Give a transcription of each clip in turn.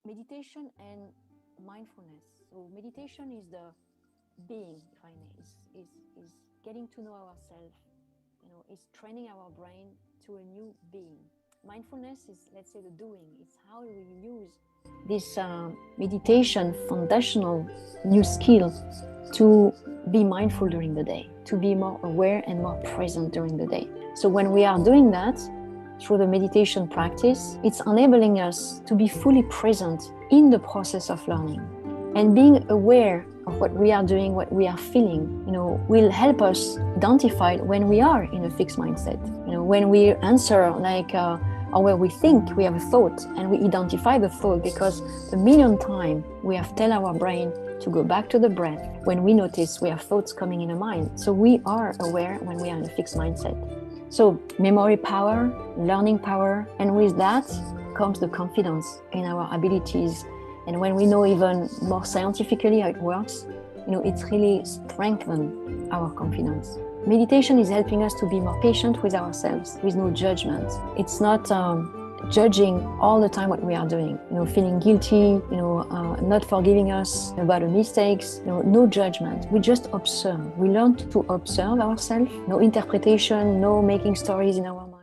meditation and mindfulness. So meditation is the being, if I may, is getting to know ourselves, is training our brain to a new being. Mindfulness is, let's say, the doing. It's how we use this meditation foundational new skill to be mindful during the day, to be more aware and more present during the day. So when we are doing that through the meditation practice, it's enabling us to be fully present in the process of learning. And being aware of what we are doing, what we are feeling, will help us identify when we are in a fixed mindset. When we answer like, or where we think we have a thought and we identify the thought, because a million times we have tell our brain to go back to the breath when we notice we have thoughts coming in the mind. So we are aware when we are in a fixed mindset. So memory power, learning power, and with that comes the confidence in our abilities. And when we know even more scientifically how it works, it's really strengthened our confidence. Meditation is helping us to be more patient with ourselves, with no judgment. It's not judging all the time what we are doing, feeling guilty, not forgiving us about our mistakes, no judgment. We just observe. We learn to observe ourselves, no interpretation, no making stories in our mind.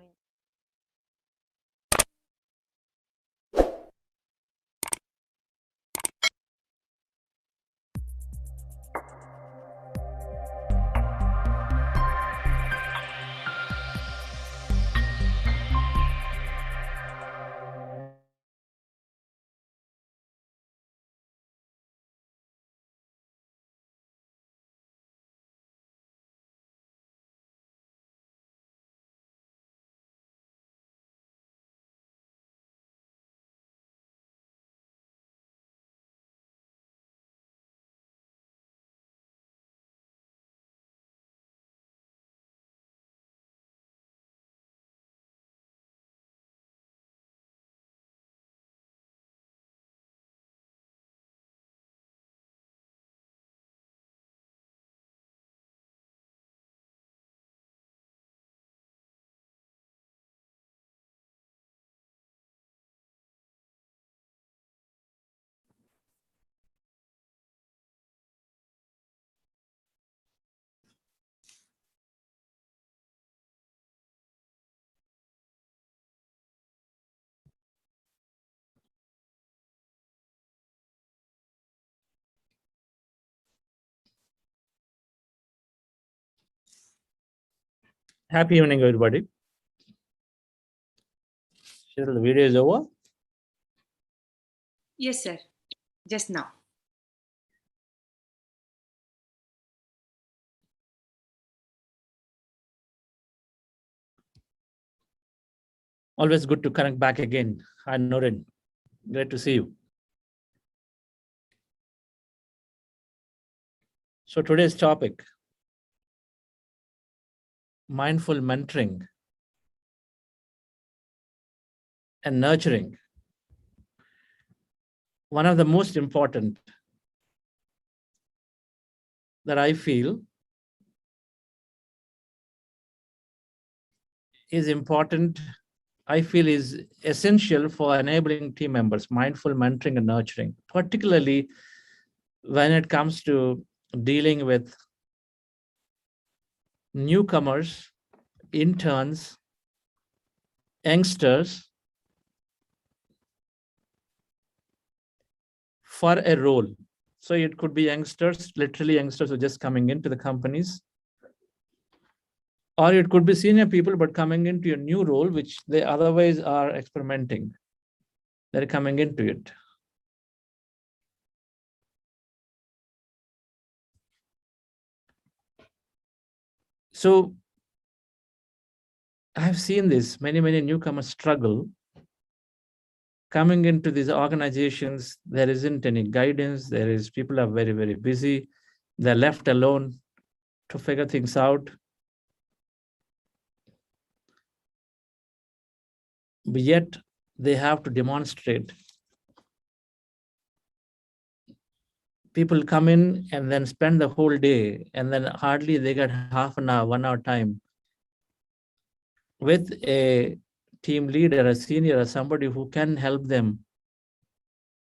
Happy evening, everybody. Cheryl, the video is over? Yes, sir. Just now. Always good to connect back again. Hi, Norin. Great to see you. So today's topic, mindful mentoring and nurturing. One of the most important that I feel is important, I feel is essential for enabling team members, mindful mentoring and nurturing, particularly when it comes to dealing with newcomers, interns, youngsters for a role. So it could be youngsters, literally youngsters who are just coming into the companies, or it could be senior people, but coming into a new role, which they otherwise are experimenting. They're coming into it. So I've seen this, many newcomers struggle coming into these organizations. There isn't any guidance. People are very busy. They're left alone to figure things out. But yet they have to demonstrate. People come in and then spend the whole day, and then hardly they get half an hour, 1 hour time with a team leader, a senior, or somebody who can help them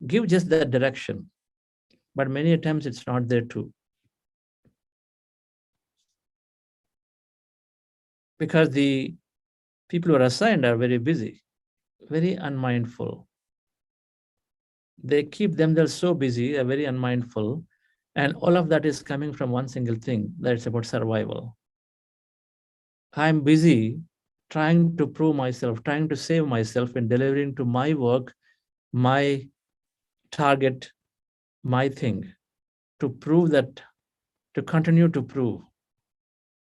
give just that direction. But many times it's not there too. Because the people who are assigned are very busy, very unmindful. They keep themselves so busy, they're very unmindful. And all of that is coming from one single thing, that it's about survival. I'm busy trying to prove myself, trying to save myself in delivering to my work, my target, my thing, to prove that, to continue to prove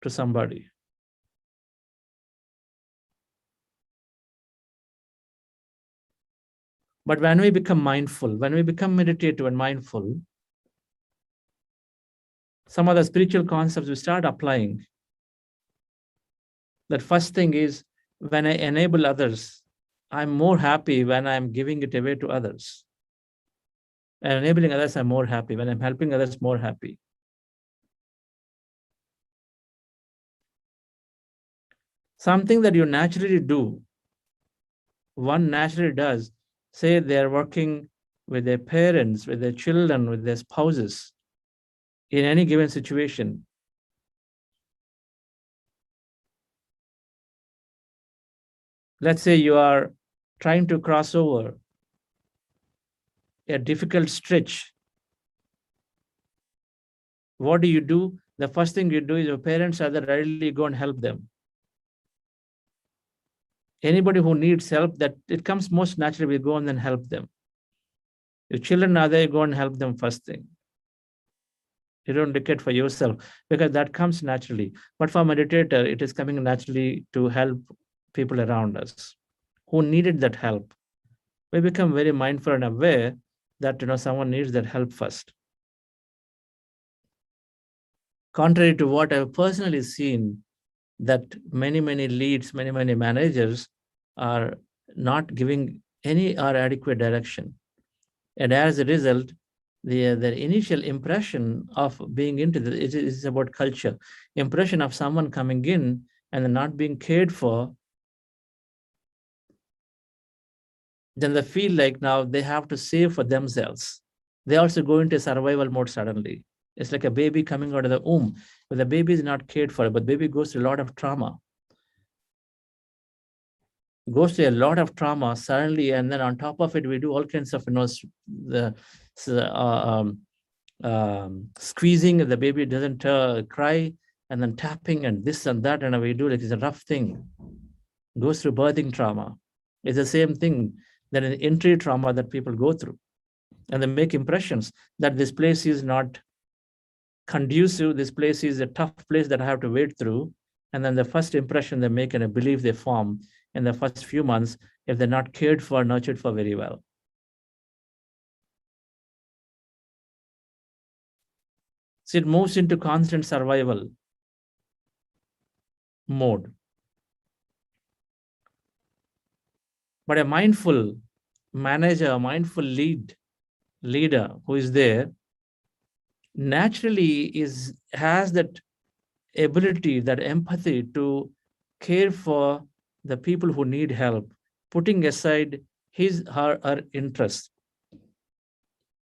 to somebody. But when we become mindful, when we become meditative and mindful, some of the spiritual concepts we start applying. That first thing is, when I enable others, I'm more happy when I'm giving it away to others. And enabling others, I'm more happy. When I'm helping others, more happy. Something that you naturally do, one naturally does, say they're working with their parents, with their children, with their spouses, in any given situation. Let's say you are trying to cross over a difficult stretch. What do? The first thing you do is your parents are there, readily go and help them. Anybody who needs help, that it comes most naturally, we go and then help them. Your children are there, go and help them first thing. You don't dictate for yourself because that comes naturally. But for a meditator, it is coming naturally to help people around us who needed that help. We become very mindful and aware that someone needs that help first. Contrary to what I've personally seen, that many leads, many managers are not giving any or adequate direction. And as a result, the initial impression of being into it is about culture. Impression of someone coming in and not being cared for, then they feel like now they have to save for themselves. They also go into survival mode suddenly. It's like a baby coming out of the womb, but the baby is not cared for, but baby goes through a lot of trauma. Goes through a lot of trauma suddenly, and then on top of it, we do all kinds of squeezing. The baby doesn't cry, and then tapping and this and that, and we do like it's a rough thing. Goes through birthing trauma. It's the same thing that an entry trauma that people go through, and they make impressions that this place is not conducive. This place is a tough place that I have to wait through. And then the first impression they make and a belief they form in the first few months, if they're not cared for, nurtured for very well. So it moves into constant survival mode. But a mindful manager, a mindful leader who is there, naturally has that ability, that empathy to care for the people who need help, putting aside her interests.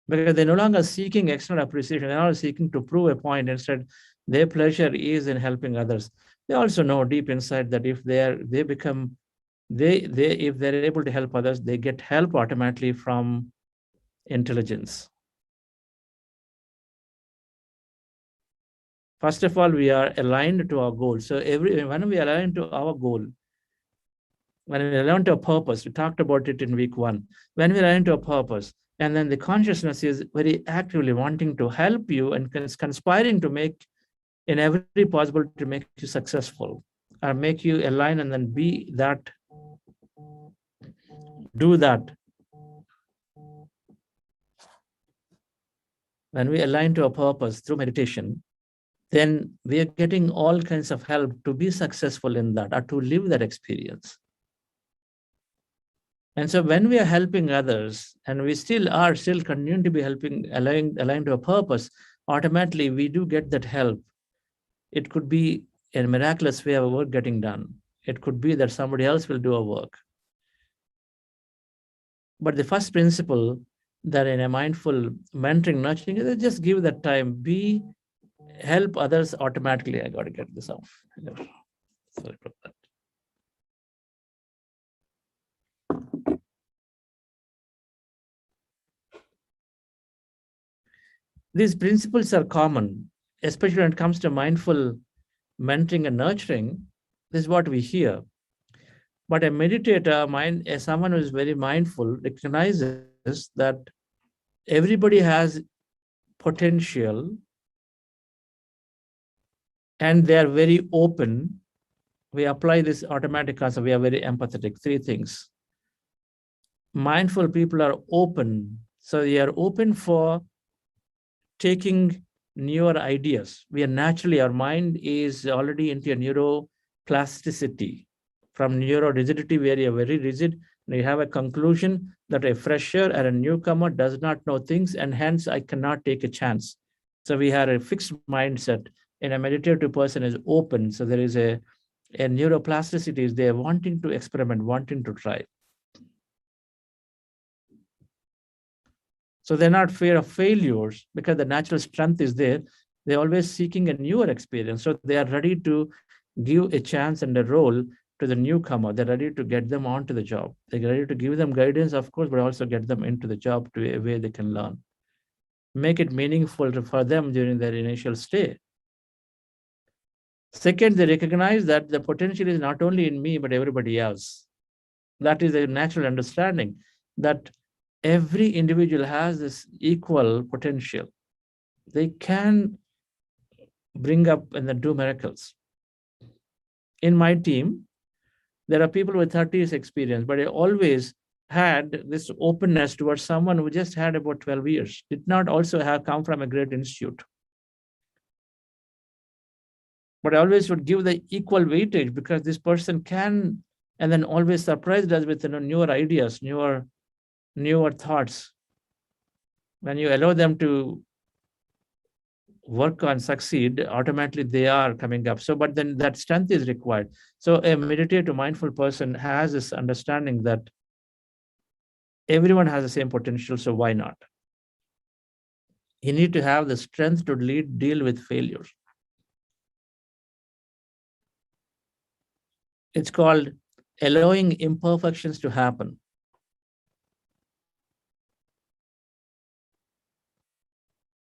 Because they're no longer seeking external appreciation, they're not seeking to prove a point. Instead, their pleasure is in helping others. They also know deep inside that if if they're able to help others, they get help automatically from intelligence. First of all, we are aligned to our goal. So when we align to our goal, when we align to a purpose, we talked about it in week 1. When we align to a purpose, and then the consciousness is very actively wanting to help you and conspiring to make in every possible to make you successful, or make you align and then be that, do that. When we align to a purpose through meditation, then we are getting all kinds of help to be successful in that or to live that experience. And so when we are helping others and we still continue to be helping, aligned to a purpose, automatically we do get that help. It could be a miraculous way of work getting done. It could be that somebody else will do our work. But the first principle that in a mindful mentoring, nurturing, just give that time, help others automatically. I got to get this off. Sorry about that. These principles are common, especially when it comes to mindful mentoring and nurturing. This is what we hear. But a meditator, as someone who is very mindful, recognizes that everybody has potential and they are very open. We apply this automatic concept. We are very empathetic. Three things. Mindful people are open. So they are open for taking newer ideas. We are naturally, our mind is already into a neuroplasticity. From neurorigidity, where you're very rigid, and you have a conclusion that a fresher or a newcomer does not know things, and hence I cannot take a chance. So we have a fixed mindset, and a meditative person is open. So there is a neuroplasticity is there, wanting to experiment, wanting to try. So they're not fear of failures because the natural strength is there. They're always seeking a newer experience. So they are ready to give a chance and a role to the newcomer. They're ready to get them onto the job. They're ready to give them guidance, of course, but also get them into the job to a way they can learn. Make it meaningful for them during their initial stay. Second, they recognize that the potential is not only in me, but everybody else. That is a natural understanding that every individual has this equal potential. They can bring up and then do miracles. In my team, there are people with 30 years experience, but I always had this openness towards someone who just had about 12 years, did not also have come from a great institute. But I always would give the equal weightage because this person can, and then always surprised us with newer ideas, newer thoughts. When you allow them to work and succeed, automatically they are coming up. So, but then that strength is required. So a meditative, mindful person has this understanding that everyone has the same potential, so why not? You need to have the strength to deal with failures. It's called allowing imperfections to happen.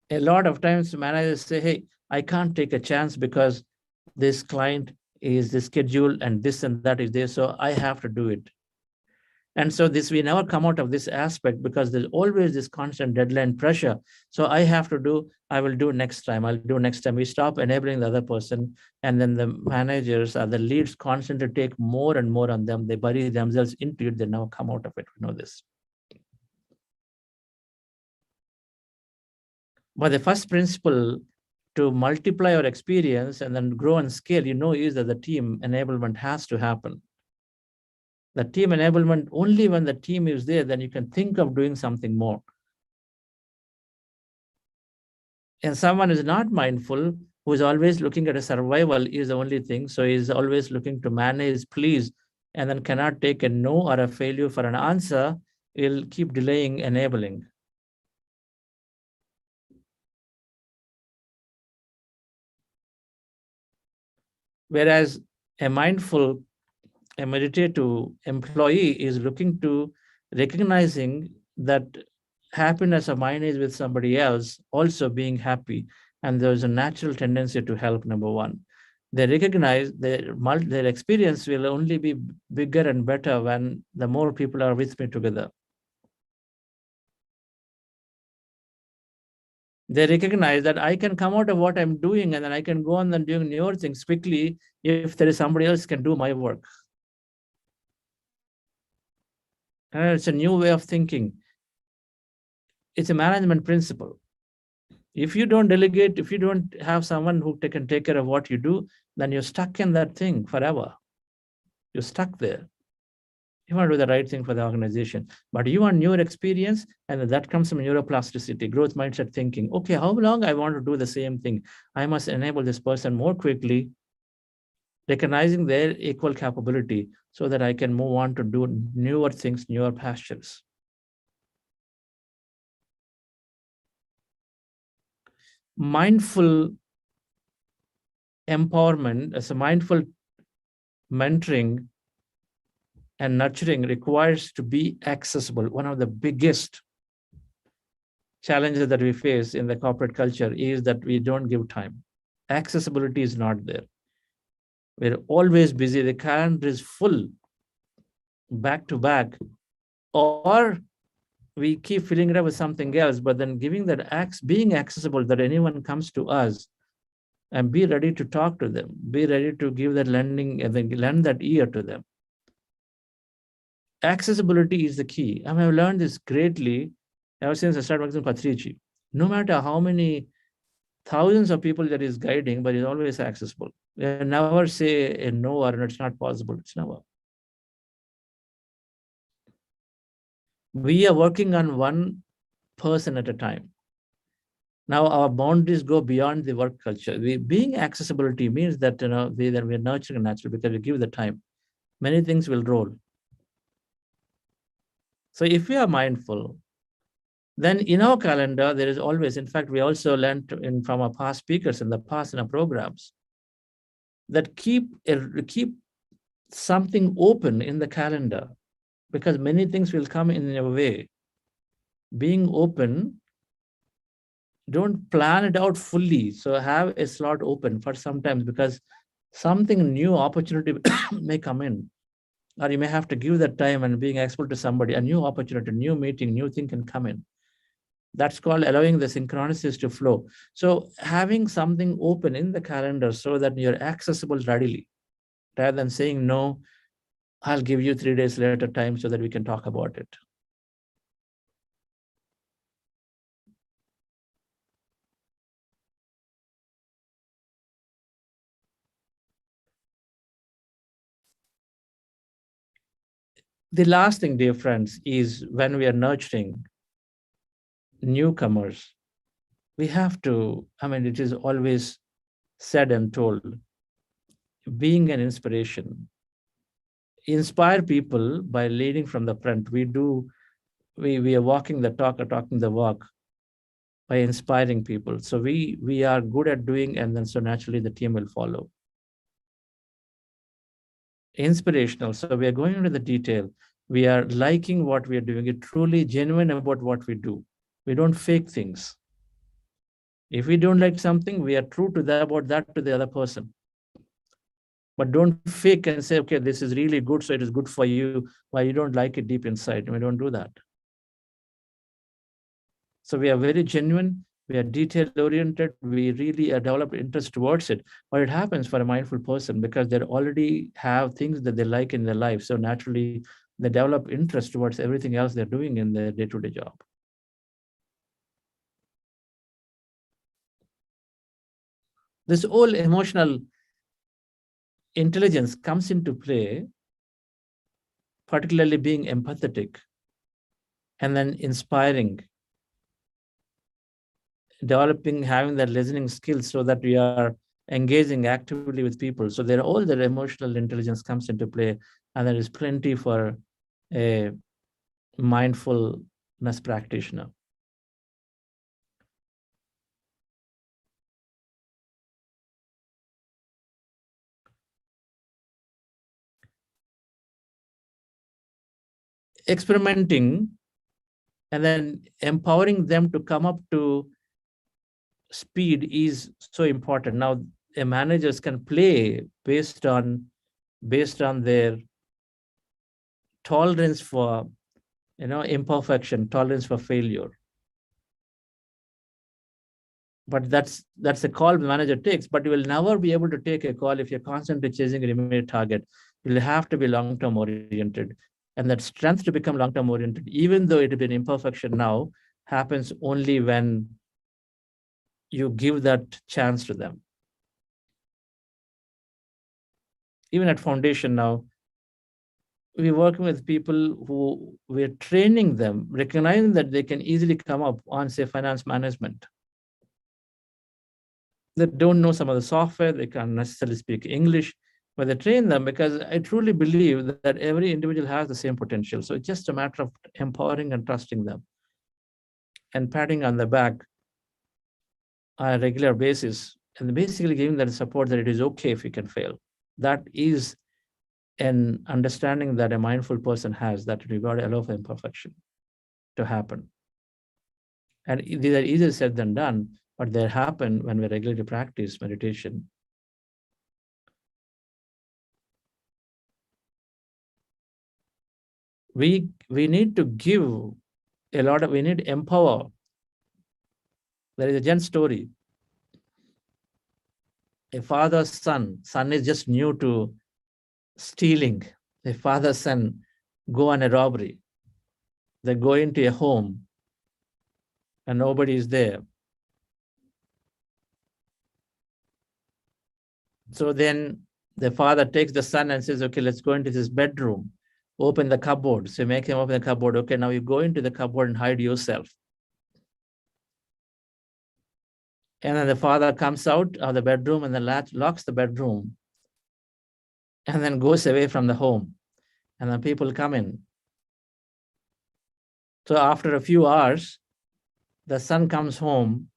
A lot of times managers say, hey, I can't take a chance because this client is the schedule and this and that is there, so I have to do it. And so we never come out of this aspect because there's always this constant deadline pressure. So I will do next time. I'll do next time. We stop enabling the other person. And then the managers or the leads constantly take more and more on them. They bury themselves into it. They never come out of it. We know this. But the first principle to multiply your experience and then grow and scale, is that the team enablement has to happen. The team enablement, only when the team is there, then you can think of doing something more. And someone is not mindful, who is always looking at a survival is the only thing. So he's always looking to manage, please, and then cannot take a no or a failure for an answer. He'll keep delaying, enabling. Whereas a meditative employee is looking to recognizing that happiness of mine is with somebody else, also being happy. And there's a natural tendency to help, number one. They recognize their experience will only be bigger and better when the more people are with me together. They recognize that I can come out of what I'm doing and then I can go on and doing newer things quickly if there is somebody else can do my work. And it's a new way of thinking. It's a management principle. If you don't delegate, if you don't have someone who can take care of what you do, then you're stuck in that thing forever. You're stuck there. You want to do the right thing for the organization, but you want newer experience, and that comes from neuroplasticity, growth mindset thinking. Okay, how long I want to do the same thing? I must enable this person more quickly, recognizing their equal capability so that I can move on to do newer things, newer pastures. mindful empowerment, as a mindful mentoring and nurturing requires to be accessible. One of the biggest challenges that we face in the corporate culture is that we don't give time. Accessibility is not there. We're always busy. The calendar is full back to back, or we keep filling it up with something else, but then giving that being accessible, that anyone comes to us and be ready to talk to them, be ready to give that lending and then lend that ear to them. Accessibility is the key. I mean, I've learned this greatly ever since I started working with Patrici. No matter how many thousands of people that is guiding, but it's always accessible. You never say a no or it's not possible. It's never. We are working on one person at a time. Now our boundaries go beyond the work culture. Being accessibility means that we're nurturing naturally because we give the time. Many things will roll. So if we are mindful, then in our calendar there is always. In fact, we also learned from our past speakers in the past in our programs that keep something open in the calendar, because many things will come in your way. Being open, don't plan it out fully. So have a slot open for sometimes, because something new opportunity may come in, or you may have to give that time and being accessible to somebody, a new opportunity, new meeting, new thing can come in. That's called allowing the synchronicities to flow. So having something open in the calendar so that you're accessible readily, rather than saying, no, I'll give you 3 days later time so that we can talk about it. The last thing, dear friends, is when we are nurturing newcomers, we have to, it is always said and told, being an inspiration. Inspire people by leading from the front. We are walking the talk or talking the walk by inspiring people. So we are good at doing, and then so naturally the team will follow. Inspirational. So we are going into the detail. We are liking what we are doing. We're truly genuine about what we do. We don't fake things. If we don't like something, we are true to that about that to the other person. But don't fake and say, okay, this is really good, so it is good for you, while you don't like it deep inside. We don't do that. So we are very genuine. We are detail-oriented. We really develop interest towards it. But it happens for a mindful person because they already have things that they like in their life. So naturally, they develop interest towards everything else they're doing in their day-to-day job. This whole emotional intelligence comes into play, particularly being empathetic and then inspiring, developing, having that listening skills so that we are engaging actively with people. So there all the emotional intelligence comes into play, and there is plenty for a mindfulness practitioner. Experimenting and then empowering them to come up to speed is so important. Now, managers can play based on their tolerance for imperfection, tolerance for failure. But that's a call the manager takes. But you will never be able to take a call if you're constantly chasing an immediate target. You'll have to be long-term oriented. And that strength to become long-term oriented, even though it will be an imperfection now, happens only when you give that chance to them. Even at Foundation now, we're working with people who we're training them, recognizing that they can easily come up on, say, finance management. They don't know some of the software, they can't necessarily speak English, but they train them because I truly believe that every individual has the same potential. So it's just a matter of empowering and trusting them and patting on the back on a regular basis, and basically giving that support that it is okay if you can fail. That is an understanding that a mindful person has, that we got to allow for imperfection to happen. And these are easier said than done, but they happen when we regularly practice meditation. We need to give a lot of, we need to empower. There is a Zen story. A father's son is just new to stealing. A father son go on a robbery. They go into a home and nobody is there. So then the father takes the son and says, okay, let's go into this bedroom, open the cupboard. So make him open the cupboard. Okay, now you go into the cupboard and hide yourself. And then the father comes out of the bedroom and then locks the bedroom and then goes away from the home. And then people come in. So after a few hours, the son comes home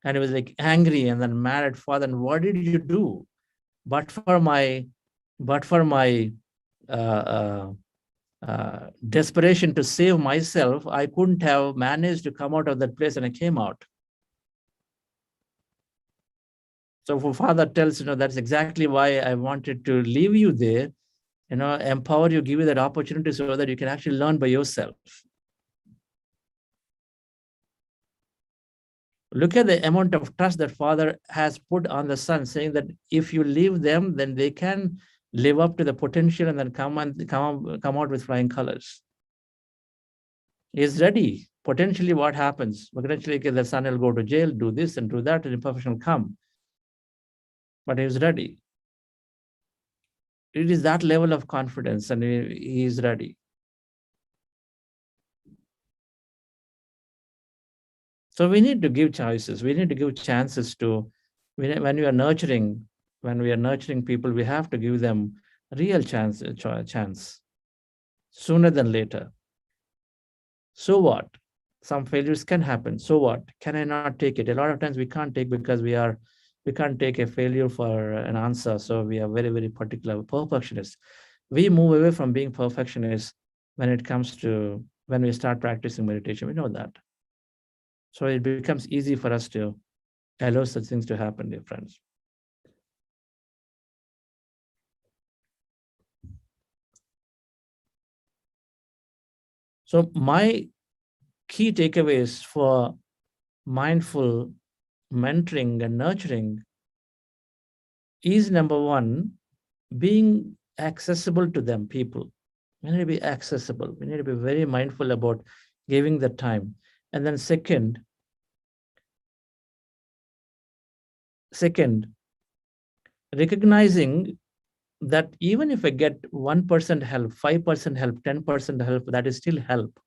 and he was like angry and then mad at father. And what did you do? But for my desperation to save myself, I couldn't have managed to come out of that place, and I came out. So father tells, that's exactly why I wanted to leave you there, empower you, give you that opportunity so that you can actually learn by yourself. Look at the amount of trust that father has put on the son, saying that if you leave them, then they can live up to the potential and then come out with flying colors. He's ready. Potentially what happens? Potentially the son will go to jail, do this and do that, and imperfection will come. But he's ready. It is that level of confidence, and he is ready. So we need to give choices. We need to give chances to, when we are nurturing people, we have to give them a real chance sooner than later. So what? Some failures can happen. So what? Can I not take it? A lot of times we can't take because we can't take a failure for an answer. So we are very, very particular, perfectionists. We move away from being perfectionists when it comes to, when we start practicing meditation. We know that. So it becomes easy for us to allow such things to happen, dear friends. So my key takeaways for mindful mentoring and nurturing is, number one, being accessible to them, people. We need to be accessible. We need to be very mindful about giving the time. And then second, recognizing that even if I get 1% help, 5% help, 10% help, that is still help.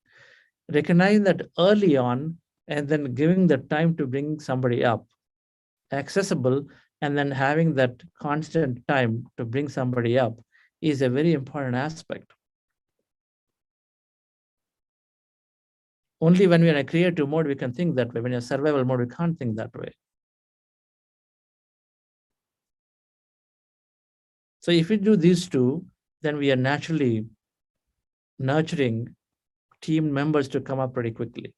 Recognize that early on, and then giving the time to bring somebody up, accessible, and then having that constant time to bring somebody up is a very important aspect. Only when we're in a creative mode, we can think that way. When you're in survival mode, we can't think that way. So if we do these two, then we are naturally nurturing team members to come up pretty quickly.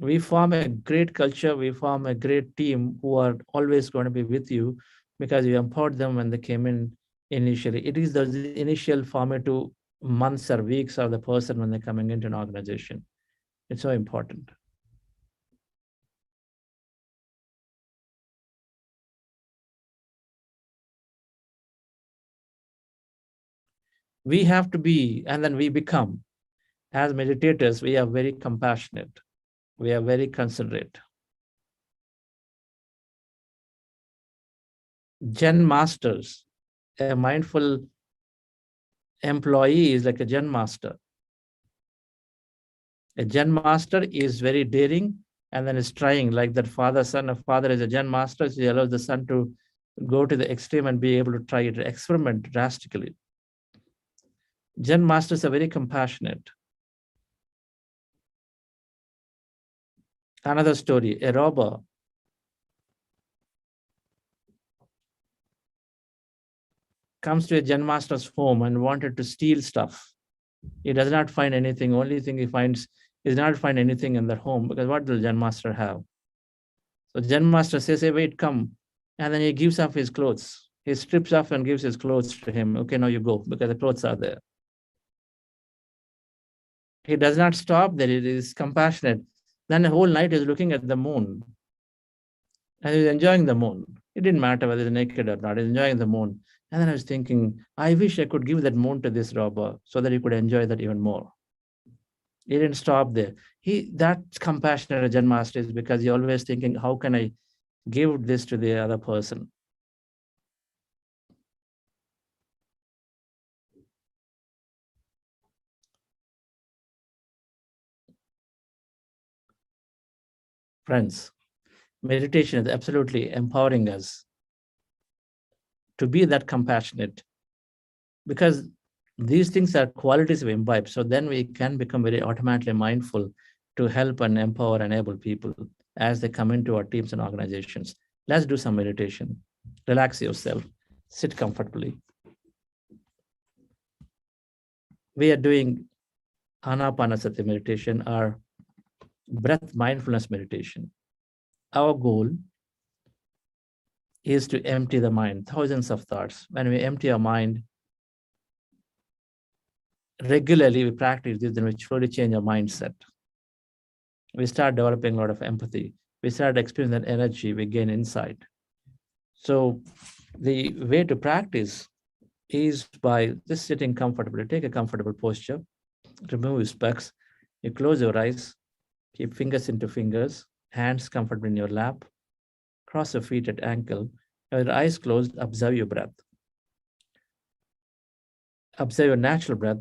We form a great culture, we form a great team who are always going to be with you because you empowered them when they came in initially. It is the initial formative months or weeks of the person when they're coming into an organization. It's so important. We have to be, and then we become, as meditators, we are very compassionate. We are very considerate. Zen masters, a mindful employee is like a Zen master. A Zen master is very daring and then is trying, like that father is a Zen master, so he allows the son to go to the extreme and be able to try it, experiment drastically. Zen masters are very compassionate. Another story, a robber comes to a Zen master's home and wanted to steal stuff. He does not find anything. Only thing he finds is not find anything in the home, because what does Zen master have? So Zen master says, hey, wait, come. And then he gives off his clothes. He strips off and gives his clothes to him. Okay, now you go, because the clothes are there. He does not stop there. It is compassionate. Then the whole night he's looking at the moon. And he's enjoying the moon. It didn't matter whether he's naked or not. He's enjoying the moon. And then I was thinking, I wish I could give that moon to this robber so that he could enjoy that even more. He didn't stop there. That's compassionate Zen master is because he's always thinking, how can I give this to the other person? Friends, meditation is absolutely empowering us to be that compassionate, because these things are qualities we imbibe. So then we can become very automatically mindful to help and empower and enable people as they come into our teams and organizations. Let's do some meditation. Relax yourself, sit comfortably. We are doing Anapanasati meditation, our breath mindfulness meditation. Our goal is to empty the mind, thousands of thoughts. When we empty our mind, regularly we practice this, then we slowly change our mindset. We start developing a lot of empathy. We start experiencing that energy, we gain insight. So the way to practice is by just sitting comfortably. Take a comfortable posture, remove your specs, you close your eyes, keep fingers into fingers, hands comfortably in your lap, cross your feet at ankle, with your eyes closed, observe your breath. Observe your natural breath.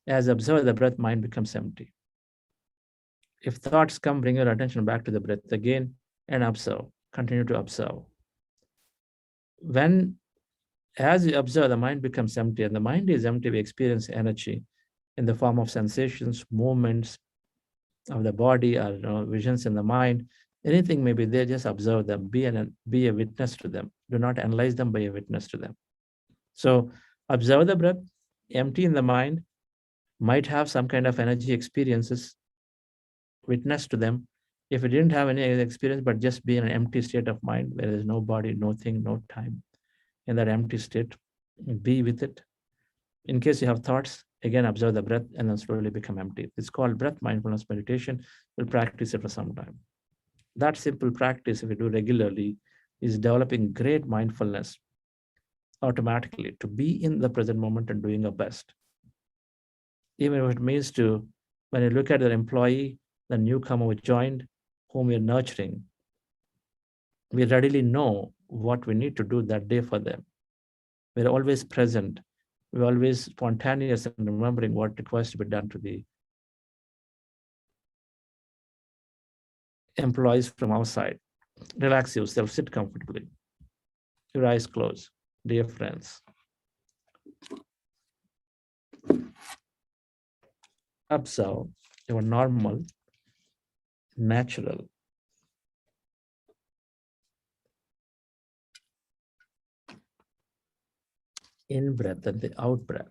As you observe the breath, mind becomes empty. If thoughts come, bring your attention back to the breath again and observe. Continue to observe. As you observe, the mind becomes empty, and the mind is empty, we experience energy in the form of sensations, movements of the body, or visions in the mind. Anything may be there, just observe them, be a witness to them. Do not analyze them, be a witness to them. So observe the breath, empty in the mind, might have some kind of energy experiences, witness to them. If you didn't have any experience, but just be in an empty state of mind where there's no body, no thing, no time, in that empty state, be with it. In case you have thoughts, again, observe the breath and then slowly become empty. It's called breath mindfulness meditation. We'll practice it for some time. That simple practice, if you do regularly, is developing great mindfulness automatically to be in the present moment and doing your best. Even if it means to, when you look at an employee, the newcomer who joined, whom we're nurturing, we readily know what we need to do that day for them. We're always present. We're always spontaneous in remembering what requires to be done to the employees from outside. Relax yourself, sit comfortably. Your eyes closed, dear friends. Observe your normal, natural in-breath and the out-breath.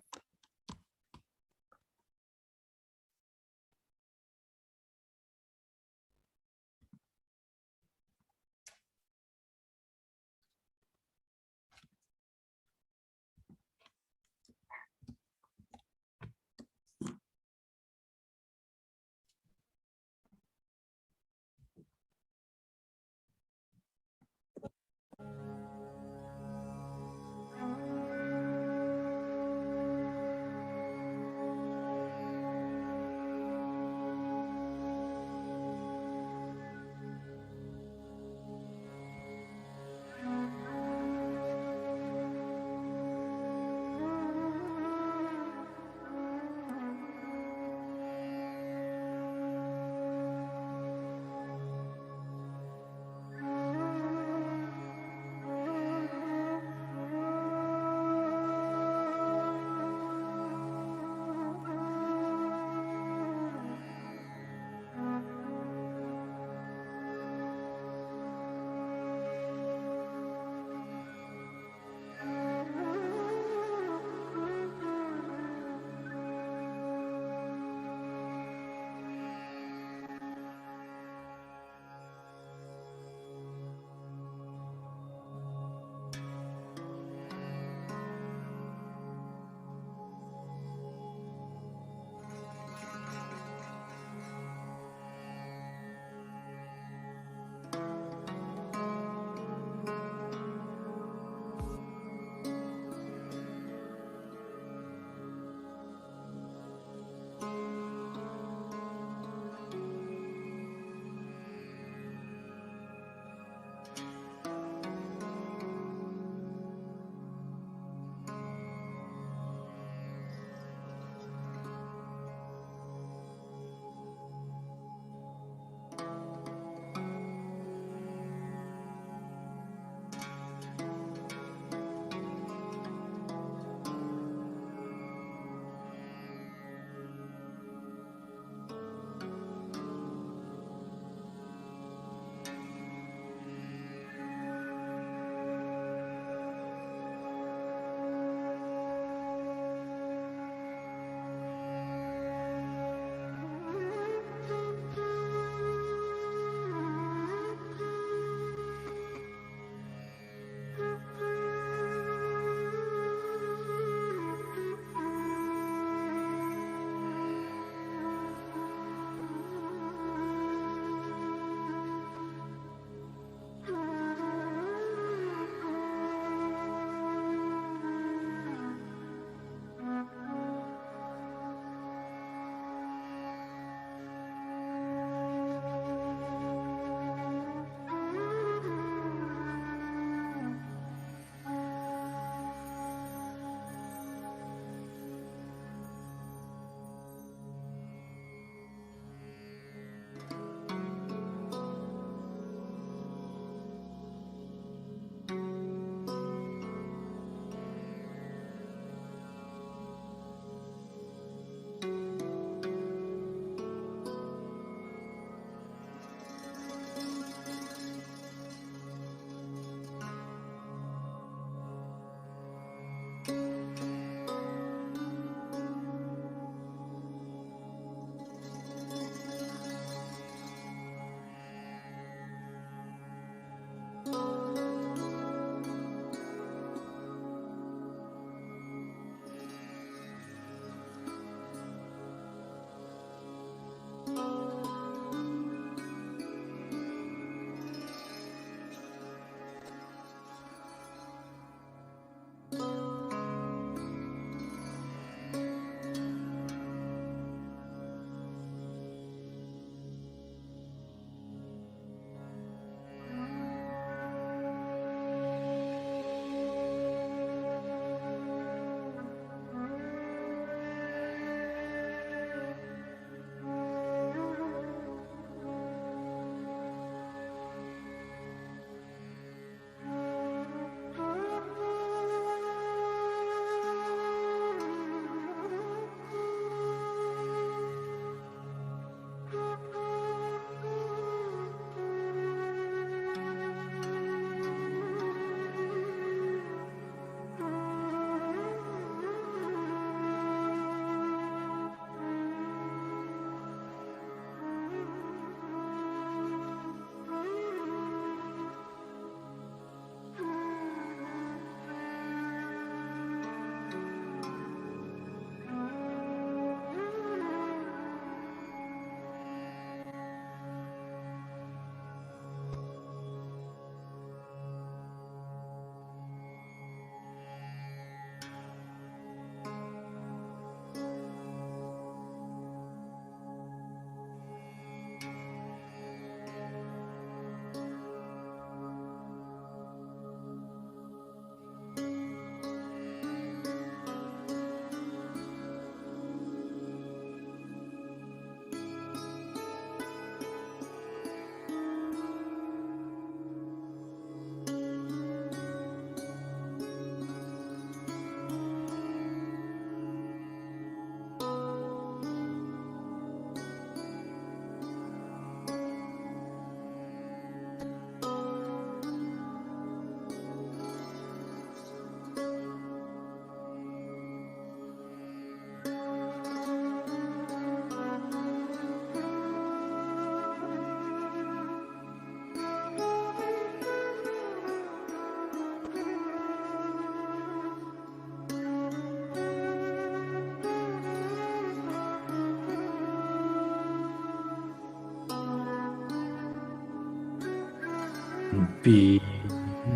Be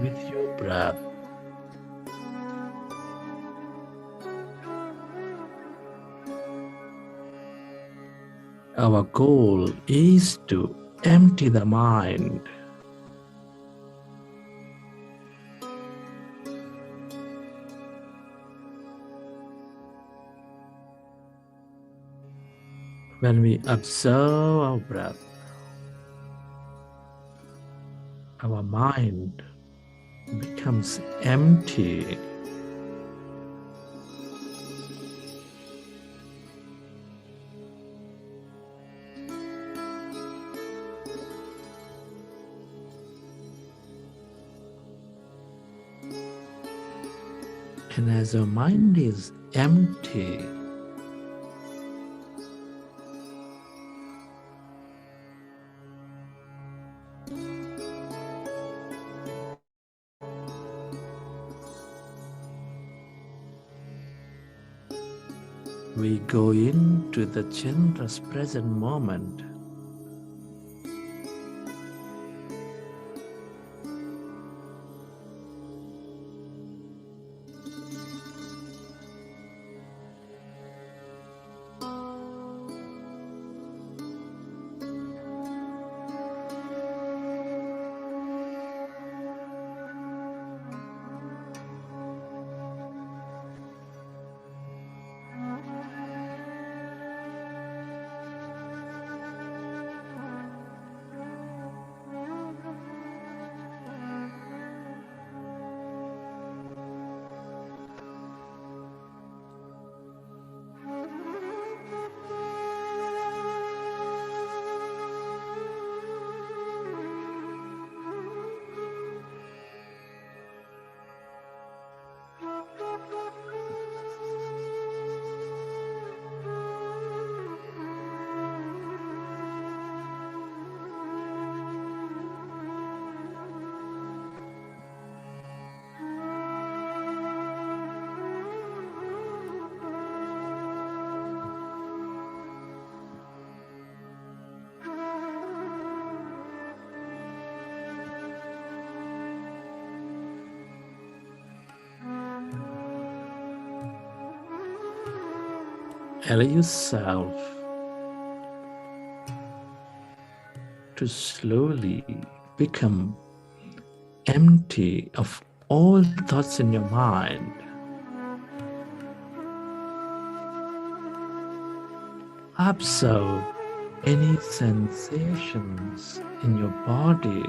with your breath. Our goal is to empty the mind. When we observe our breath, our mind becomes empty. And as our mind is empty, we go into the generous present moment. Allow yourself to slowly become empty of all thoughts in your mind. Observe any sensations in your body.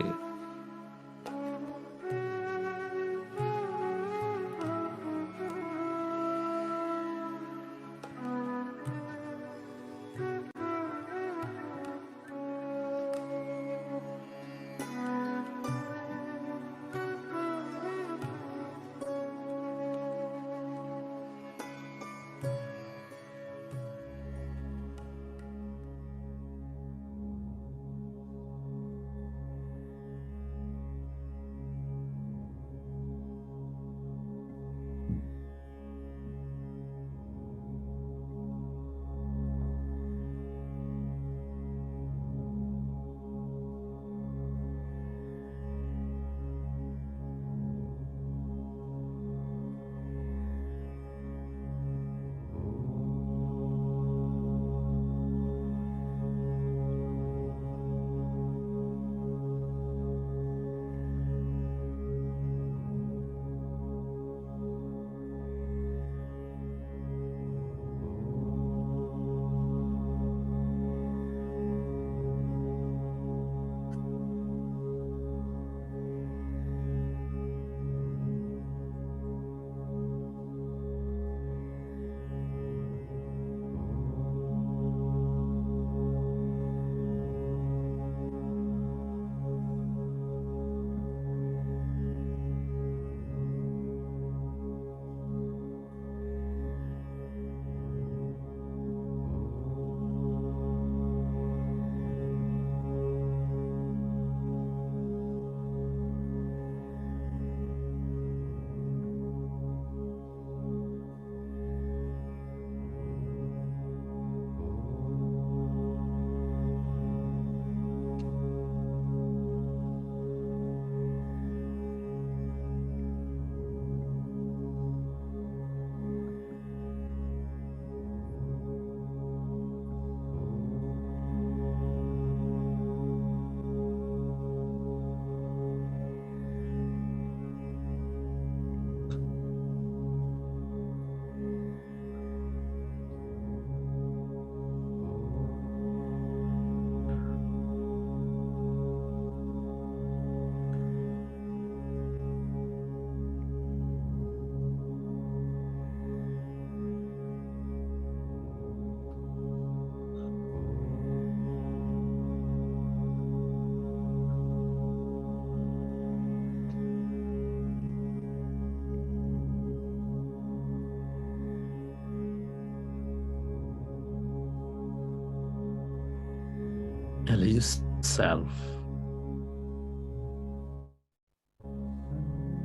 yourself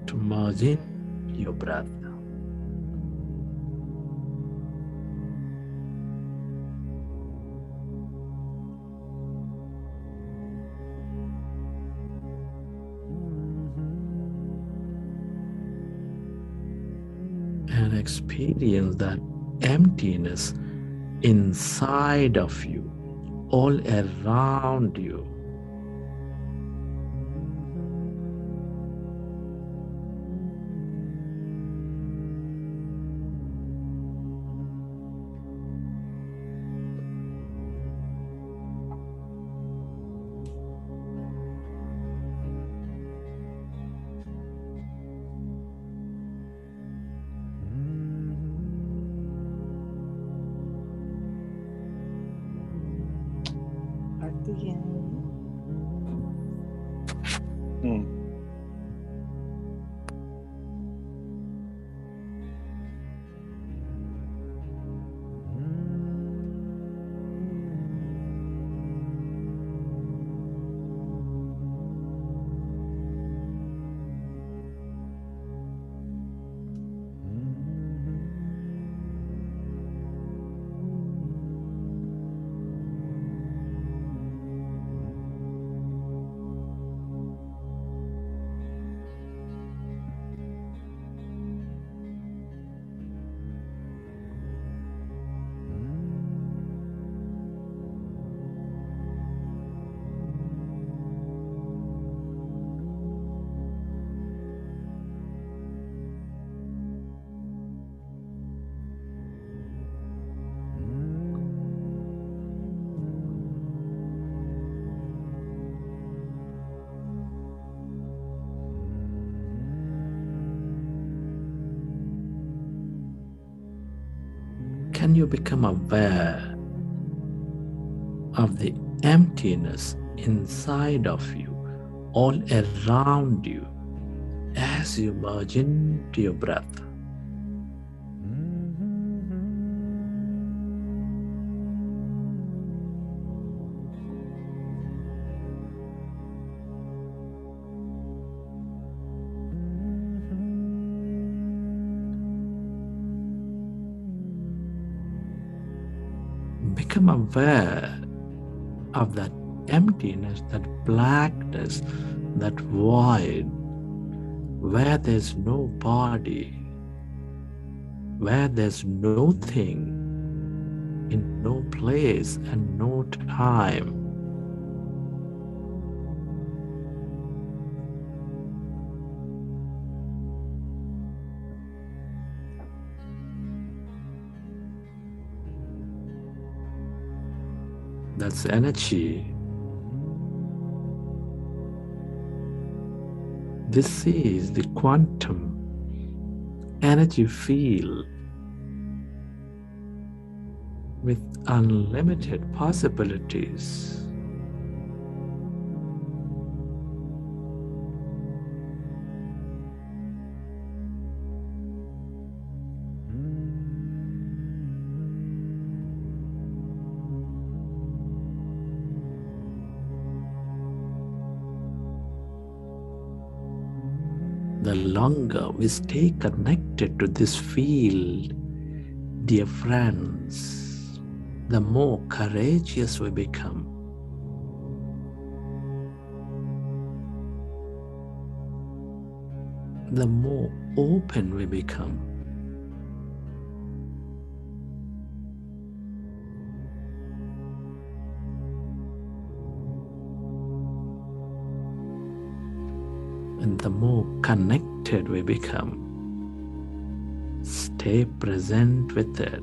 to merge in your breath. And experience that emptiness inside of you, all around you. Again. Can you become aware of the emptiness inside of you, all around you, as you merge into your breath? Become aware of that emptiness, that blackness, that void, where there's no body, where there's no thing, in no place and no time. That's energy. This is the quantum energy field with unlimited possibilities. The longer we stay connected to this field, dear friends, the more courageous we become. The more open we become. And the more connected we become. Stay present with it.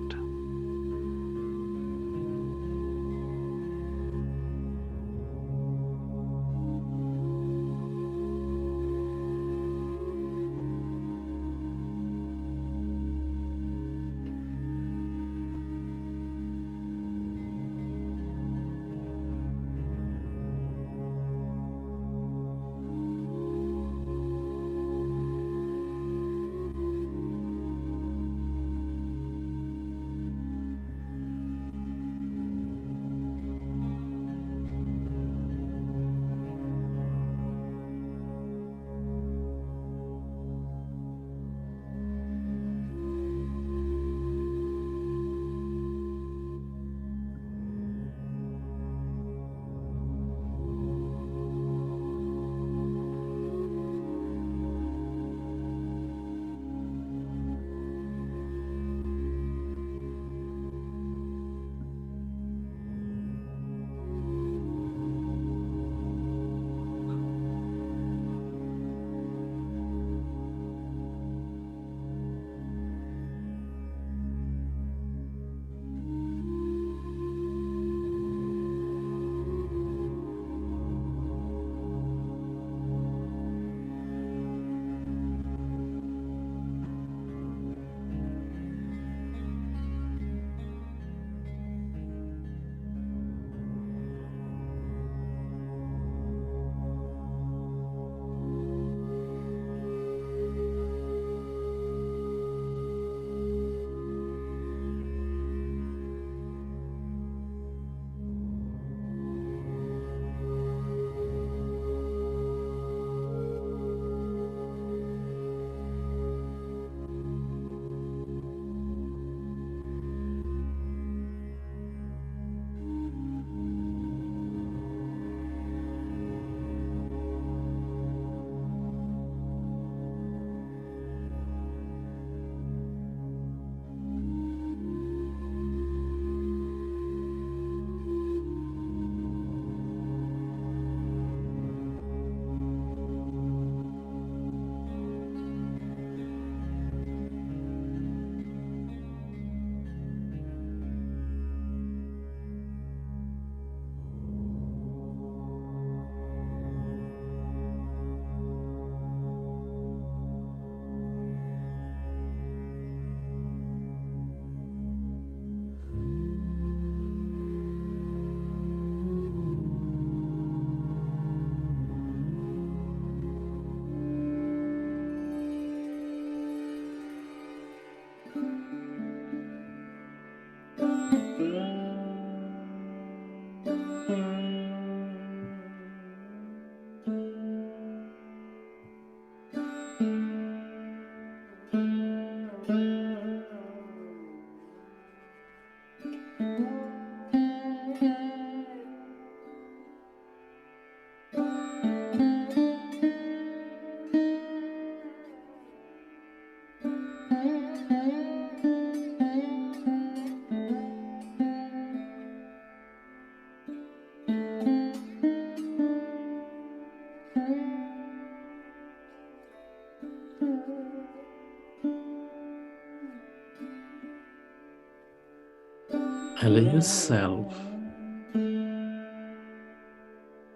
Allow yourself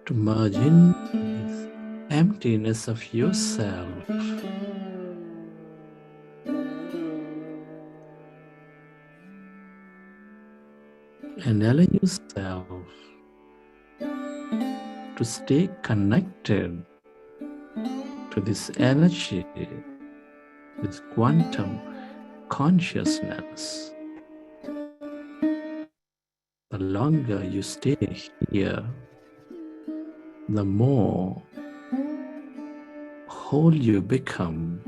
to merge in this emptiness of yourself. And allow yourself to stay connected to this energy, this quantum consciousness. The longer you stay here, the more whole you become.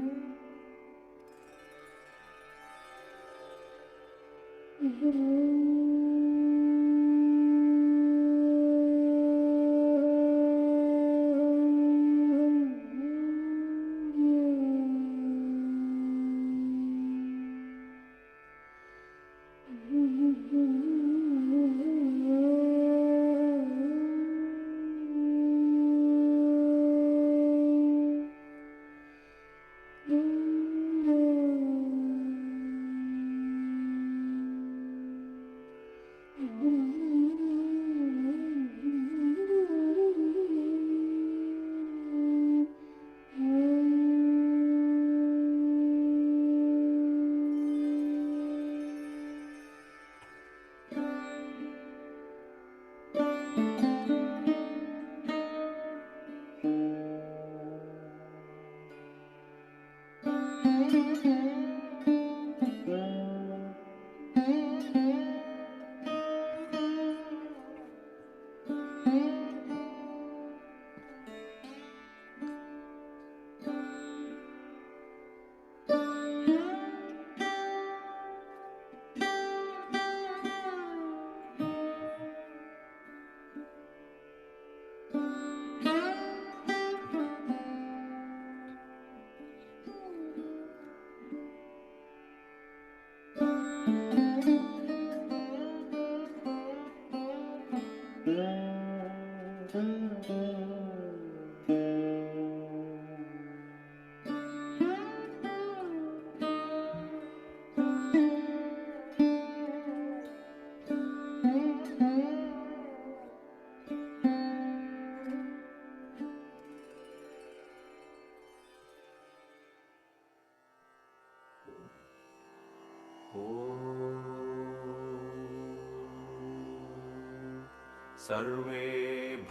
सर्वे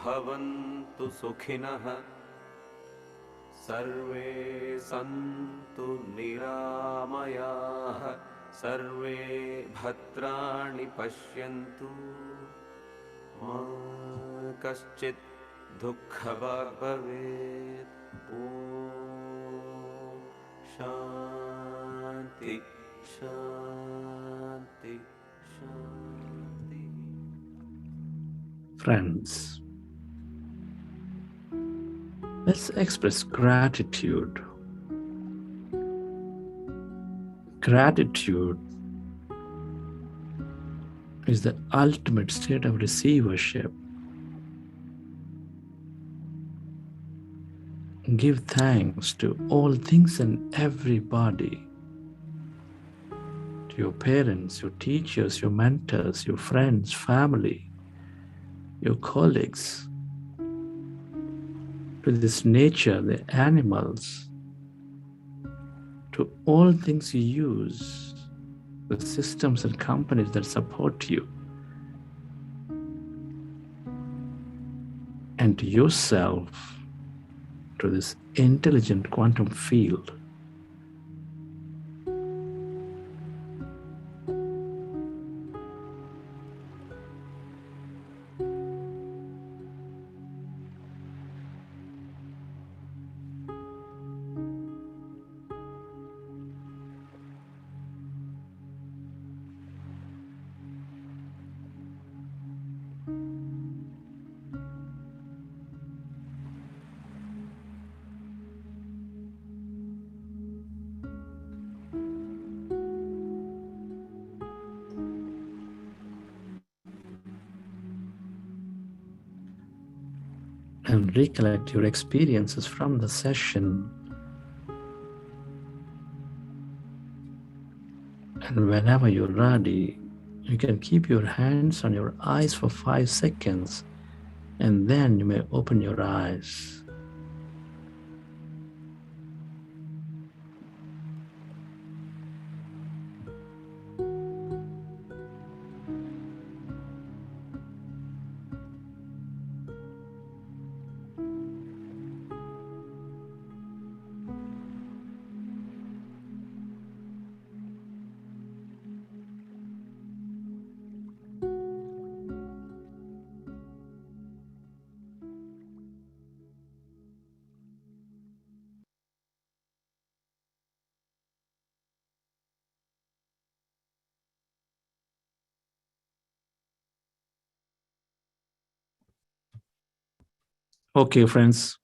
भवन्तु सुखिनः, सर्वे सन्तु निरामयाः, सर्वे भद्राणि पश्यन्तु, मा कश्चित् दुःखभाग् भवेत्। ॐ शान्ति शान्ति शान्ति। Friends, let's express gratitude. Gratitude is the ultimate state of receivership. Give thanks to all things and everybody, to your parents, your teachers, your mentors, your friends, family, your colleagues, to this nature, the animals, to all things you use, the systems and companies that support you, and to yourself, to this intelligent quantum field. And recollect your experiences from the session. And whenever you're ready, You can keep your hands on your eyes for 5 seconds, and then you may open your eyes. Okay, friends.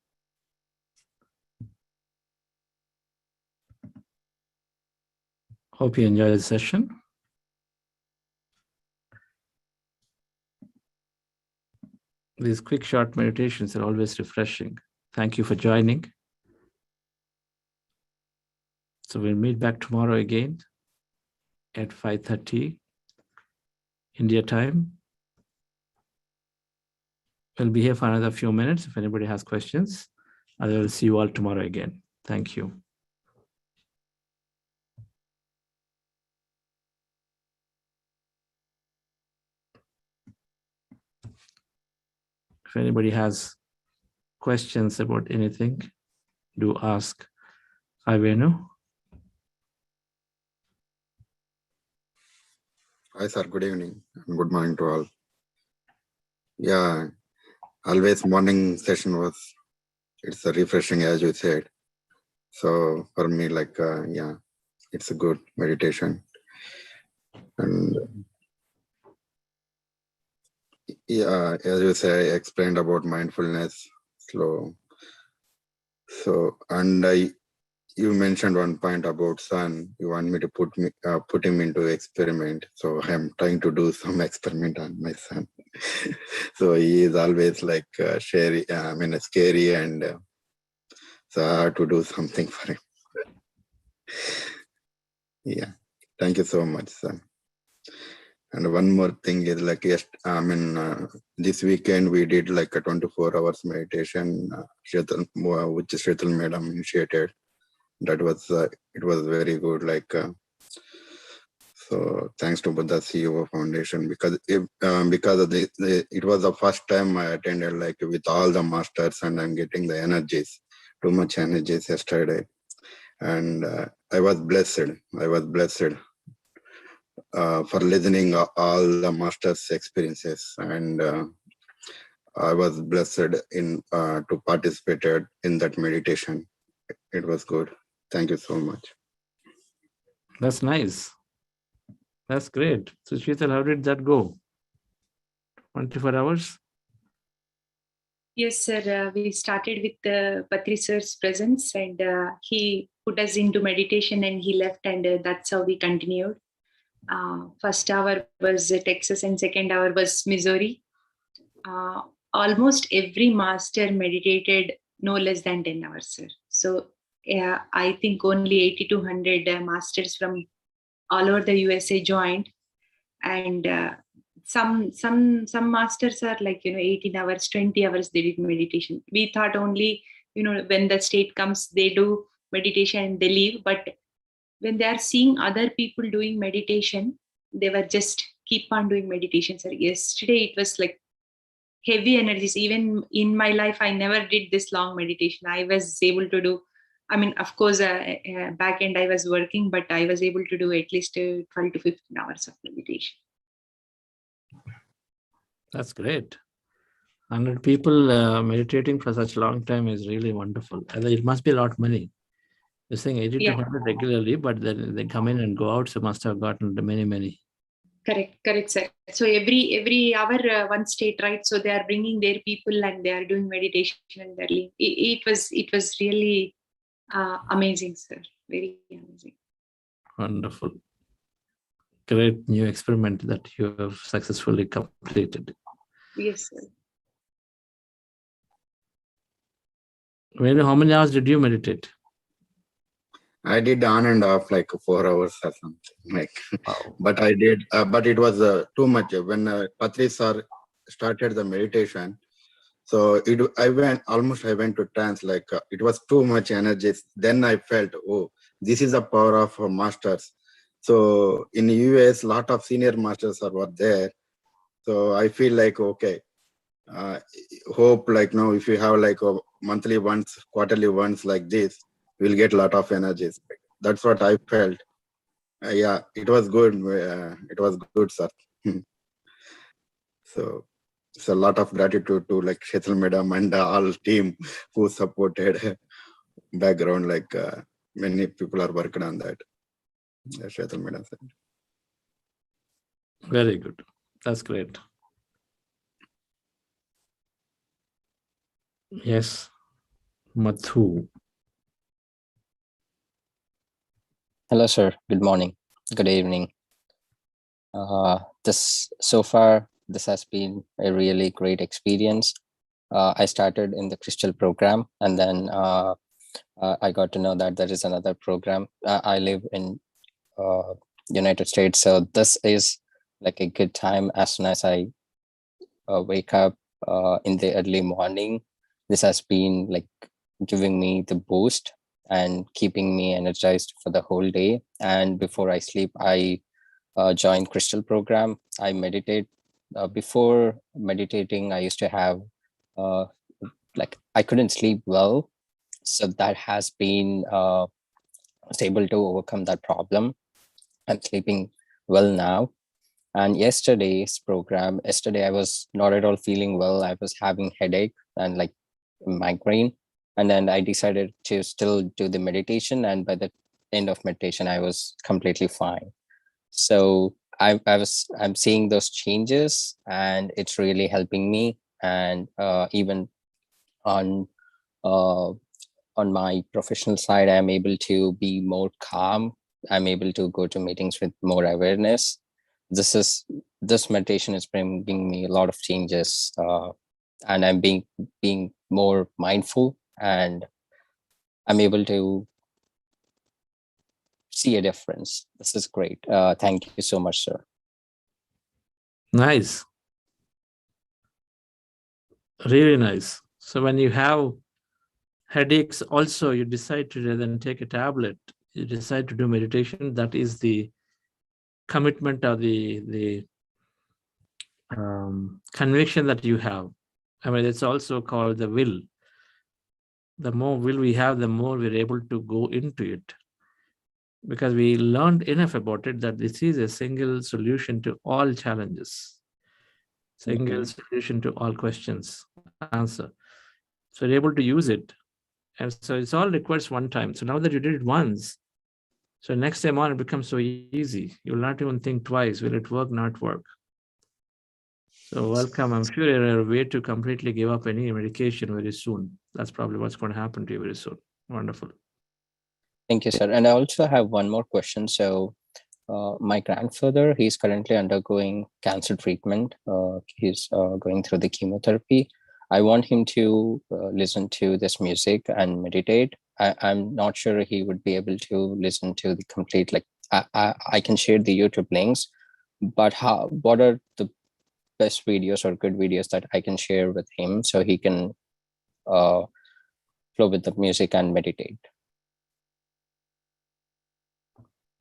Hope you enjoyed the session. These quick, short meditations are always refreshing. Thank you for joining. So we'll meet back tomorrow again at 5:30 India time. We'll be here for another few minutes if anybody has questions. I will see you all tomorrow again. Thank you. If anybody has questions about anything, do ask. Hi, Venu. Hi, sir. Good evening and good morning to all. Yeah, always morning session it's a refreshing, as you said. So for me, yeah, it's a good meditation. And yeah, as you say, I explained about mindfulness. And you mentioned one point about son. You want me to put him into experiment. So I'm trying to do some experiment on my son. So he is always like scary, and so I have to do something for him. Yeah, thank you so much, sir. And one more thing is this weekend we did like a 24 hours meditation, which Shetal Madam initiated. That was it was very good. So thanks to Buddha CEO Foundation, because of it was the first time I attended with all the masters, and I'm getting the energies, too much energies yesterday, and I was blessed. For listening all the masters' experiences, and I was blessed to participate in that meditation. It was good. Thank you so much. That's nice. That's great. So, Sheetal, how did that go? 24 hours? Yes, sir. We started with Patri sir's presence, and he put us into meditation, and he left, and that's how we continued. First hour was Texas, and second hour was Missouri. Almost every master meditated no less than 10 hours, sir. So I think only 80 to 100 masters from all over the USA joined, and some masters are 18 hours, 20 hours they did meditation. We thought only when the state comes they do meditation and they leave, but when they are seeing other people doing meditation, they were just keep on doing meditation, sir. Yesterday it was like heavy energies. Even in my life I never did this long meditation. I was able to do, I mean, of course, back end I was working, but I was able to do at least 12 to 15 hours of meditation. That's great. 100 people meditating for such a long time is really wonderful. And it must be a lot of money. You're saying 80 to 100 regularly, but then they come in and go out, so must have gotten many. Correct, sir. So every hour one state, right? So they are bringing their people and they are doing meditation and they're leaving. It was really amazing, sir. Very amazing. Wonderful. Great new experiment that you have successfully completed. Yes, sir. How many hours did you meditate? I did on and off like 4 hours or something. Like, but I did, but it was too much. When Patri sir started the meditation, so I went to trance. Like it was too much energy. Then I felt, oh, this is the power of masters. So in the US, lot of senior masters were there. So I feel like okay, hope like now if you have like a monthly once, quarterly once like this, we'll get a lot of energies. That's what I felt. Yeah, it was good. It was good, sir. So it's a lot of gratitude to like Shetal Madam and the all team who supported background. Like many people are working on that. Shetal Madam said. Very good. That's great. Yes, Mathu. Hello, sir. Good morning. Good evening. So far, this has been a really great experience. I started in the Crystal program, and then I got to know that there is another program. I live in United States, so this is like a good time. As soon as I wake up in the early morning, this has been like giving me the boost and keeping me energized for the whole day. And before I sleep, I join Crystal program. I meditate. Before meditating, I used to have like I couldn't sleep well, so that has been able to overcome that problem. I'm sleeping well now. And yesterday I was not at all feeling well. I was having headache and like migraine, and then I decided to still do the meditation, and by the end of meditation I was completely fine. So I'm seeing those changes, and it's really helping me. And even on my professional side, I'm able to be more calm. I'm able to go to meetings with more awareness. This meditation is bringing me a lot of changes, and I'm being more mindful, and I'm able to see a difference. This is great. Thank you so much, sir. Nice. Really nice. So when you have headaches also, you decide to rather than take a tablet, you decide to do meditation. That is the commitment or the conviction that you have. I mean, it's also called the will. The more will we have, the more we're able to go into it. Because we learned enough about it that this is a single solution to all challenges. Single solution to all questions, answer. So you're able to use it. And so it's all requires one time. So now that you did it once, so next time on it becomes so easy. You will not even think twice. Will it work, not work? So welcome. I'm sure you're a way to completely give up any medication very soon. That's probably what's going to happen to you very soon. Wonderful. Thank you, sir. And I also have one more question. So my grandfather, he's currently undergoing cancer treatment. He's going through the chemotherapy. I want him to listen to this music and meditate. I'm not sure he would be able to listen to the complete, like I can share the YouTube links, but what are the best videos or good videos that I can share with him so he can flow with the music and meditate?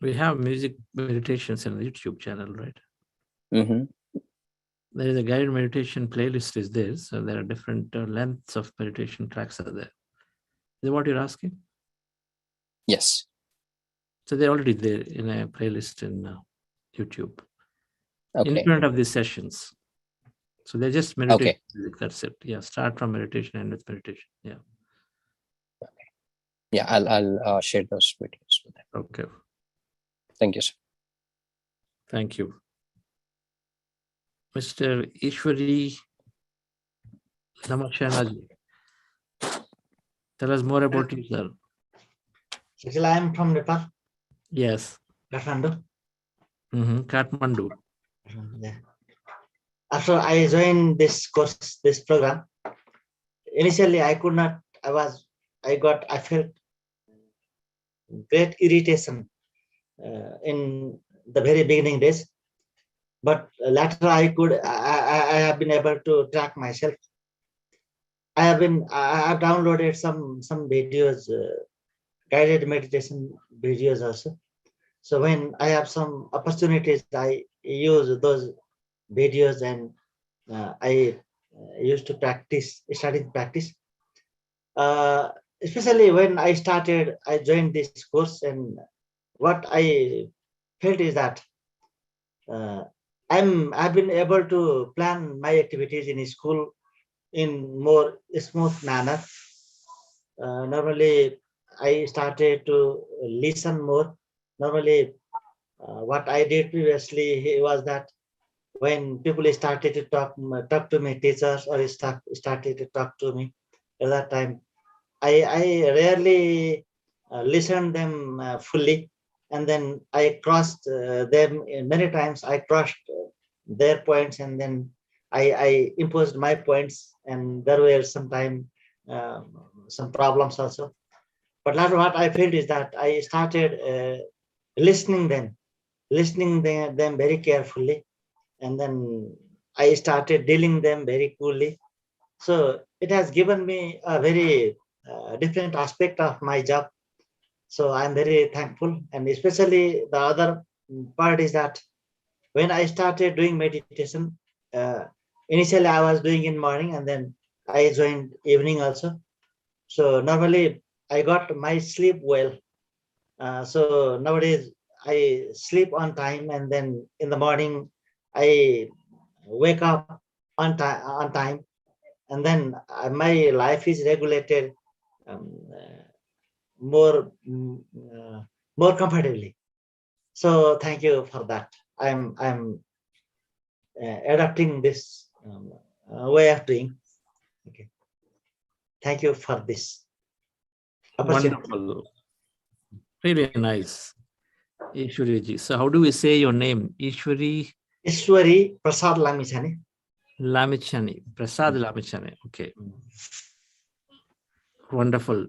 We have music meditations in the YouTube channel, right? Mm-hmm. There is a guided meditation playlist is there. So there are different lengths of meditation tracks are there. Is that what you're asking? Yes. So they're already there in a playlist in YouTube. Okay. Independent of these sessions. So they're just meditation. Okay. That's it. Yeah. Start from meditation, end with meditation. Yeah. Okay. Yeah, I'll share those videos with them. Okay. Thank you, sir. Thank you. Mr. Ishwari Namachanaji. Tell us more about you, sir. Actually, I am from Nepal. Yes. Kathmandu. Kathmandu. Yeah. After I joined this course, this program, initially I could not, I felt great irritation in the very beginning days. But later I have been able to track myself. I have downloaded some videos, guided meditation videos also. So when I have some opportunities, I use those videos, and I used to practice, starting practice. Especially when I joined this course, and what I felt is that uh, I've been able to plan my activities in school in more smooth manner. Normally, I started to listen more. Normally, what I did previously was that when people started to talk to me, teachers or started to talk to me, at that time, I rarely listened them fully, and then I crossed them many times. I crossed their points, and then I imposed my points, and there were some problems also. But later, what I felt is that I started listening them very carefully, and then I started dealing them very coolly. So it has given me a very different aspect of my job. So I'm very thankful, and especially the other part is that when I started doing meditation, uh, initially I was doing in morning, and then I joined evening also. So normally I got my sleep well. So nowadays I sleep on time, and then in the morning I wake up on time, and then my life is regulated um, uh, more more comfortably. So thank you for that. I'm adapting this way of doing. Okay. Thank you for this opportunity. Wonderful. Really nice. Ishwari ji. So how do we say your name? Ishwari Ishwari Prasad Lamichane. Lamichani. Prasad Lamichane. Okay. Wonderful.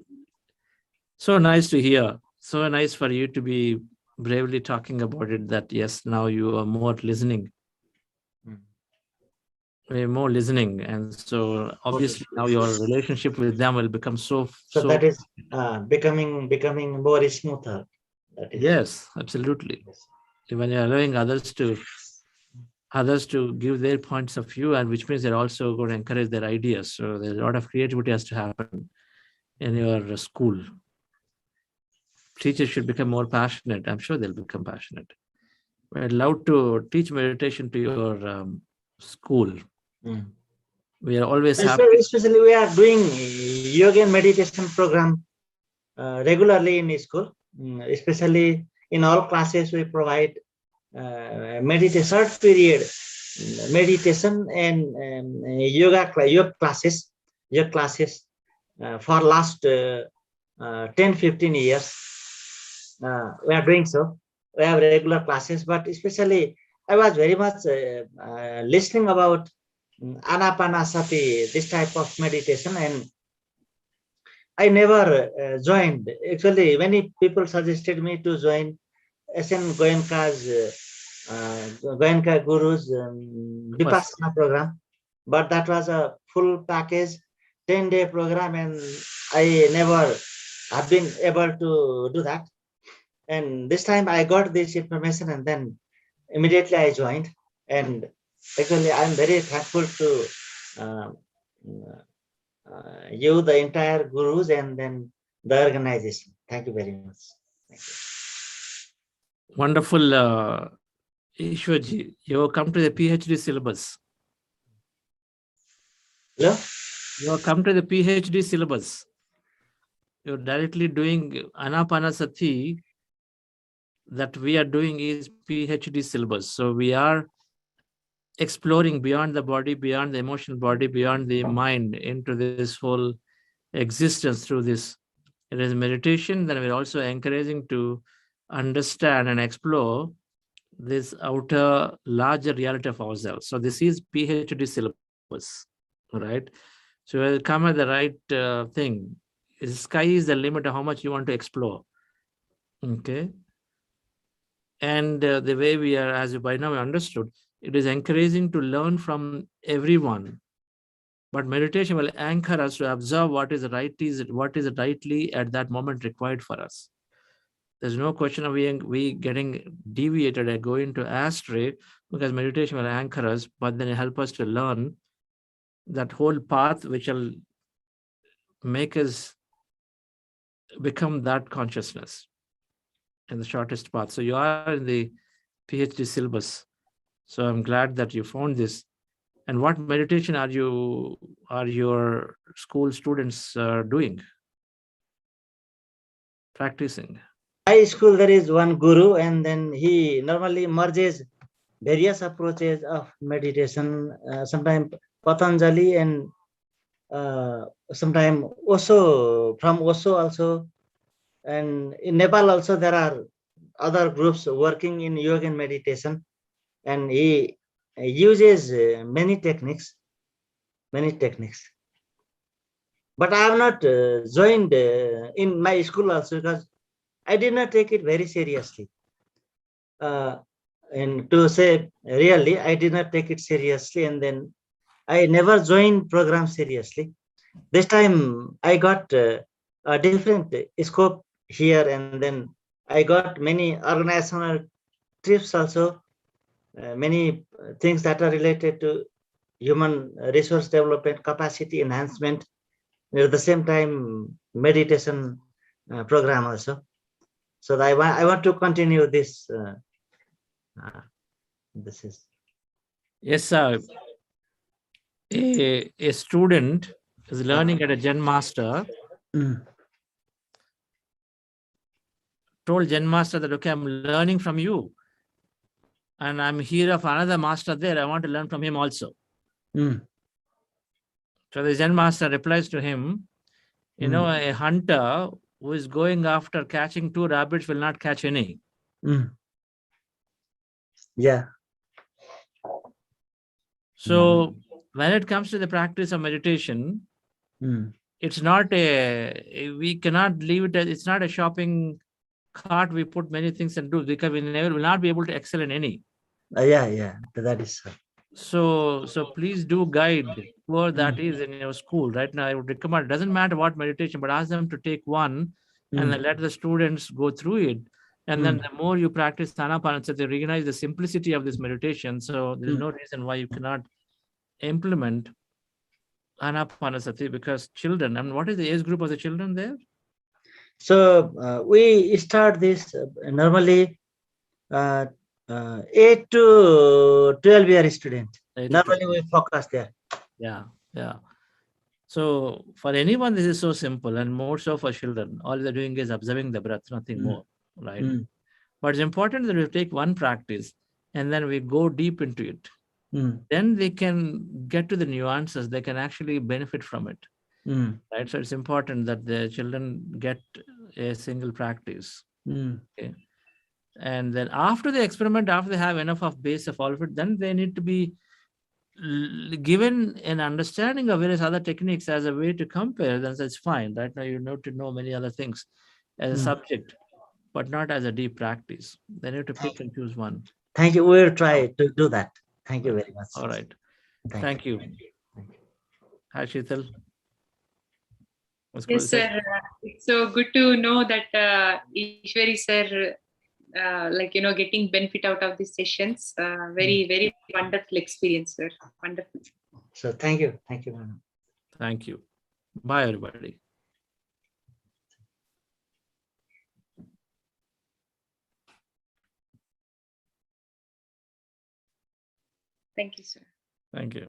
So nice to hear. So nice for you to be bravely talking about it, that yes, now you are more listening. More listening. And so obviously now your relationship with them will become So that is becoming more smoother. That is. Yes, absolutely. When you're allowing others to give their points of view, and which means they're also going to encourage their ideas. So there's a lot of creativity has to happen in your school. Teachers should become more passionate. I'm sure they'll become passionate. I'd love to teach meditation to your school. We are always happy. Especially we are doing yoga and meditation program regularly in school. Especially in all classes, we provide short period meditation and yoga classes for last 10-15 years. We are doing so. We have regular classes, but especially I was very much listening about anapanasati, this type of meditation, and I never joined. Actually, many people suggested me to join SN Goenka Guru's Vipassana program, but that was a full package, 10-day program, and I never have been able to do that. And this time I got this information, and then immediately I joined. And actually, I'm very thankful to you, the entire gurus, and then the organization. Thank you very much. Thank you. Wonderful, Ishwarji. You have come to the PhD syllabus. Hello? You have come to the PhD syllabus. You're directly doing Anapanasati. That we are doing is PhD syllabus. So we are exploring beyond the body, beyond the emotional body, beyond the mind, into this whole existence through this. It is meditation. Then we're also encouraging to understand and explore this outer larger reality of ourselves. So this is PhD syllabus, right? So we'll come at the right thing. The sky is the limit of how much you want to explore. Okay. And the way we are, as you by now understood, it is encouraging to learn from everyone. But meditation will anchor us to observe what is rightly at that moment required for us. There's no question of we getting deviated and going to astray, because meditation will anchor us, but then help us to learn that whole path which will make us become that consciousness in the shortest path. So you are in the PhD syllabus. So I'm glad that you found this. And what meditation are your school students doing, practicing? High school, there is one guru, and then he normally merges various approaches of meditation. Sometimes Patanjali, and sometimes Osho, from Osho also. And in Nepal also there are other groups working in yoga and meditation, and he uses many techniques. But I have not joined in my school also, because I did not take it very seriously. And to say really, I did not take it seriously, and then I never joined program seriously. This time I got a different scope here, and then I got many organizational trips also, many things that are related to human resource development, capacity enhancement, at the same time meditation program also. So I want to continue this. This is. Yes, sir. A student is learning at a Zen master, told Zen master that, okay, I'm learning from you, and I'm here of another master there. I want to learn from him also. So the Zen master replies to him, a hunter who is going after catching 2 rabbits will not catch any. Yeah. So when it comes to the practice of meditation, it's not we cannot leave it as, it's not a shopping cart we put many things and do, because we never will not be able to excel in any. Yeah, that is so. So please do guide whoever that is in your school. Right now, I would recommend, it doesn't matter what meditation, but ask them to take one and then let the students go through it. And then the more you practice Anapanasati, they recognize the simplicity of this meditation. So there's no reason why you cannot implement Anapanasati, because children, I mean, what is the age group of the children there? So we start this normally 8 to 12-year student. Normally we focus there. Yeah. So for anyone, this is so simple, and more so for children. All they're doing is observing the breath, nothing more, right? But it's important that we take one practice and then we go deep into it. Then they can get to the nuances. They can actually benefit from it, right? So it's important that the children get a single practice. Okay. And then after the experiment, after they have enough of base of all of it, then they need to be given an understanding of various other techniques as a way to compare. Then that's fine. Right now, you need to know many other things as a subject, but not as a deep practice. They need to pick and choose one. Thank you. We'll try to do that. Thank you very much. All right. Thank you. Hi, Sheetal. Yes, sir. It's so good to know that Ishwari sir, getting benefit out of these sessions. Very, very wonderful experience, sir. Wonderful. So thank you. Thank you, madam. Thank you. Bye, everybody. Thank you, sir. Thank you.